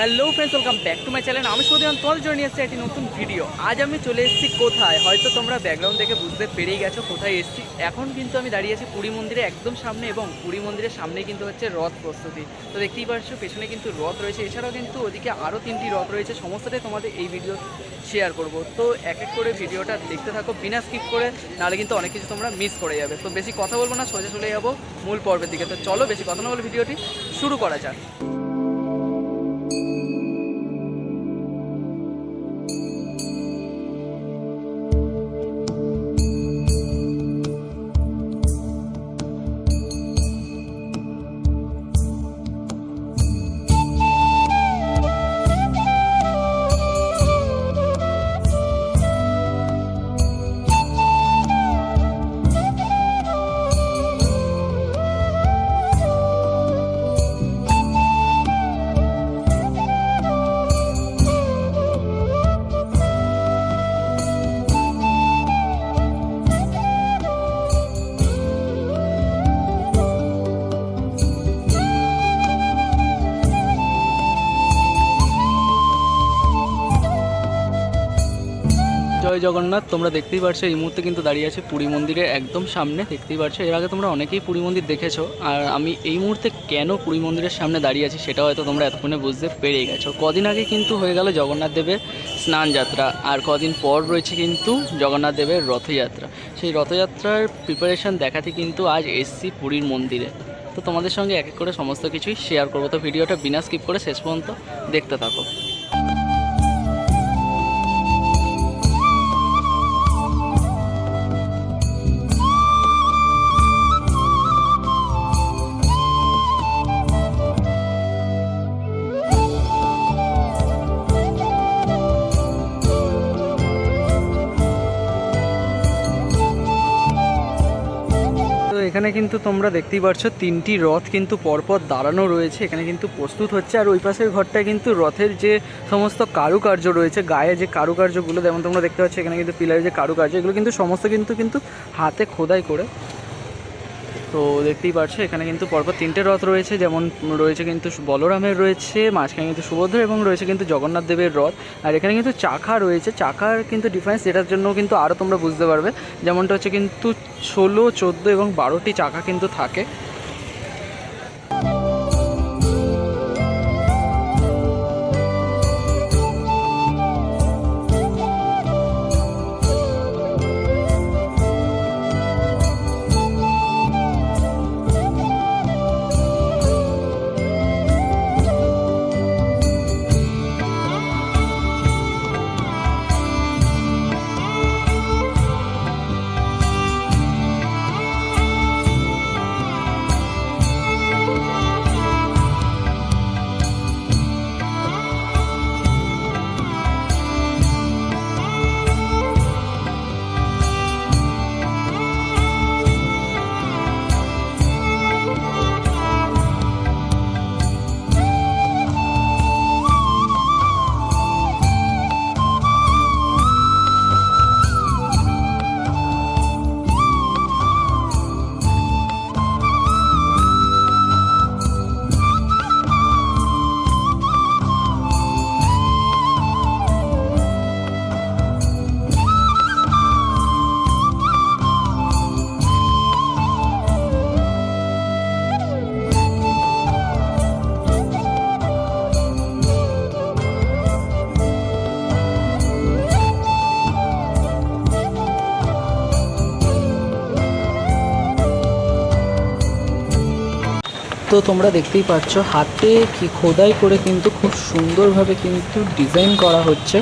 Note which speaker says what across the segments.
Speaker 1: Hello friends, welcome back to my channel. আমি সুদিন তোমাদের জন্য নিয়ে এসেছি একটি নতুন ভিডিও। আজ আমি চলে এসেছি কোথায়, হয়তো তোমরা ব্যাকগ্রাউন্ড দেখে বুঝতে পেরেই গেছো কোথায় এসেছি। এখন কিন্তু আমি দাঁড়িয়ে আছি পুরী মন্দিরে একদম সামনে, এবং পুরী মন্দিরের সামনে কিন্তু হচ্ছে রথ প্রস্তুতি। তো দেখতেই পাচ্ছ পেছনে কিন্তু রথ রয়েছে, এছাড়াও কিন্তু ওদিকে আরও 3টি রথ রয়েছে। সমস্তটাই তোমাদের এই ভিডিও শেয়ার করব। তো এক এক করে ভিডিওটা দেখতে থাকো বিনা স্কিপ করে, নাহলে কিন্তু অনেক কিছু তোমরা মিস করে যাবে। তো বেশি কথা বলবো না, সোজা চলে যাবো মূল পর্বের দিকে। তো চলো বেশি কথা না বলে ভিডিওটি শুরু করা যাক। জয় জগন্নাথ। তোমরা দেখতেই পারছো এই মুহূর্তে কিন্তু দাঁড়িয়ে আছে পুরী মন্দিরের একদম সামনে। দেখতেই পারছো এর আগে তোমরা অনেকেই পুরী মন্দির দেখেছো, আর আমি এই মুহূর্তে কেন পুরী মন্দিরের সামনে দাঁড়িয়ে আছি সেটা হয়তো তোমরা এতক্ষণে বুঝতে পেরে গেছো। কদিন আগে কিন্তু হয়ে গেল জগন্নাথ দেবের স্নান যাত্রা, আর কদিন পর রয়েছে কিন্তু জগন্নাথ দেবের রথযাত্রা। সেই রথযাত্রার প্রিপারেশন দেখাতে কিন্তু আজ এসছি পুরীর মন্দিরে। তো তোমাদের সঙ্গে এক এক করে সমস্ত কিছুই শেয়ার করবো। তো ভিডিওটা বিনা স্কিপ করে শেষ পর্যন্ত দেখতে থাকো। এখানে কিন্তু তোমরা দেখতেই পাচ্ছ 3টি রথ কিন্তু পরপর দাঁড়ানো রয়েছে, এখানে কিন্তু প্রস্তুত হচ্ছে। আর ওই পাশের ঘরটায় কিন্তু রথের যে সমস্ত কারুকার্য রয়েছে, গায়ে যে কারুকার্যগুলো যেমন তোমরা দেখতে পাচ্ছ, এখানে কিন্তু পিলারের যে কারুকার্য, এগুলো কিন্তু সমস্ত কিন্তু হাতে খোদাই করে। তো দেখতেই পাচ্ছ এখানে কিন্তু পরপর 3টে রথ রয়েছে, যেমন রয়েছে কিন্তু বলরামের রয়েছে, মাঝখানে কিন্তু সুভদ্রা, এবং রয়েছে কিন্তু জগন্নাথ দেবের রথ। আর এখানে কিন্তু চাকা রয়েছে, চাকার কিন্তু ডিফারেন্স, এটার জন্য কিন্তু আরও তোমরা বুঝতে পারবে। যেমনটা হচ্ছে কিন্তু 16, 14 এবং 12টি চাকা কিন্তু থাকে। তো তোমরা দেখতেই পাচ্ছ হাতে কি খোদাই করে কিন্তু খুব সুন্দরভাবে কিন্তু ডিজাইন করা হচ্ছে।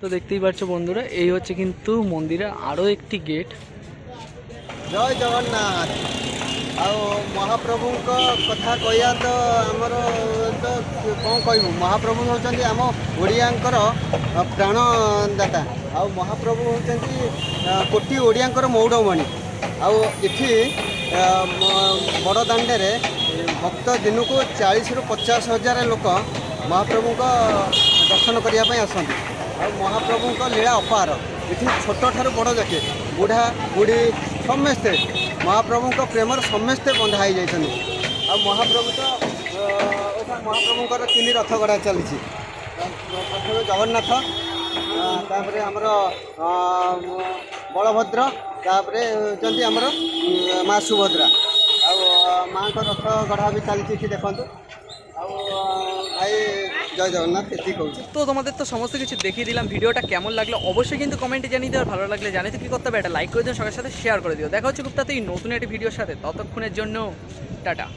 Speaker 1: তো দেখতেই পাচ্ছ বন্ধুরা, এই হচ্ছে কিন্তু মন্দিরে আরও একটি গেট।
Speaker 2: জয় জগন্নাথ। ଆଉ ମହାପ୍ରଭୁଙ୍କ କଥା କହିବା ତ ଆମର ତ କ'ଣ କହିବୁ, ମହାପ୍ରଭୁ ହେଉଛନ୍ତି ଆମ ଓଡ଼ିଆଙ୍କର ପ୍ରାଣଦାତା। ଆଉ ମହାପ୍ରଭୁ ହେଉଛନ୍ତି କୋଟି ଓଡ଼ିଆଙ୍କର ମଉଡ଼ମଣି। ଆଉ ଏଠି ବଡ଼ ଦାଣ୍ଡରେ ଭକ୍ତ ଦିନକୁ 40ରୁ 50 ହଜାର ଲୋକ ମହାପ୍ରଭୁଙ୍କ ଦର୍ଶନ କରିବା ପାଇଁ ଆସନ୍ତି। ଆଉ ମହାପ୍ରଭୁଙ୍କ ଲୀଳା ଅପାର। ଏଠି ଛୋଟଠାରୁ ବଡ଼ ଯାକେ ବୁଢ଼ା ବୁଢ଼ୀ ସମସ୍ତେ ମହାପ୍ରଭୁଙ୍କ ପ୍ରେମରେ ସମସ୍ତେ ବନ୍ଧା ହେଇଯାଇଛନ୍ତି। ଆଉ ମହାପ୍ରଭୁ ତ ଏଇଟା ମହାପ୍ରଭୁଙ୍କର 3 ରଥ ଗଢ଼ା ଚାଲିଛି। ପ୍ରଥମେ ଜଗନ୍ନାଥ, ତାପରେ ଆମର ବଳଭଦ୍ର, ତାପରେ ହେଉଛନ୍ତି ଆମର ମା ସୁଭଦ୍ରା। ଆଉ ମାଆଙ୍କ ରଥ ଗଢ଼ା ବି ଚାଲିଛି ଏଠି ଦେଖନ୍ତୁ। ଆଉ ভাই জয় জগন্নাথ এটি কৌছি।
Speaker 1: তো তোমাদের তো সমস্ত কিছু দেখিয়ে দিলাম। ভিডিওটা কেমন লাগলো অবশ্যই কিন্তু কমেন্টে জানিয়ে দিও। আর ভালো লাগলে জানিয়ে কি করতে হবে, একটা লাইক করে দিও, সবার সাথে শেয়ার করে দিও। দেখা হচ্ছে খুব তাড়াতাড়ি নতুন একটি ভিডিওর সাথে। ততক্ষণের জন্য টাটা।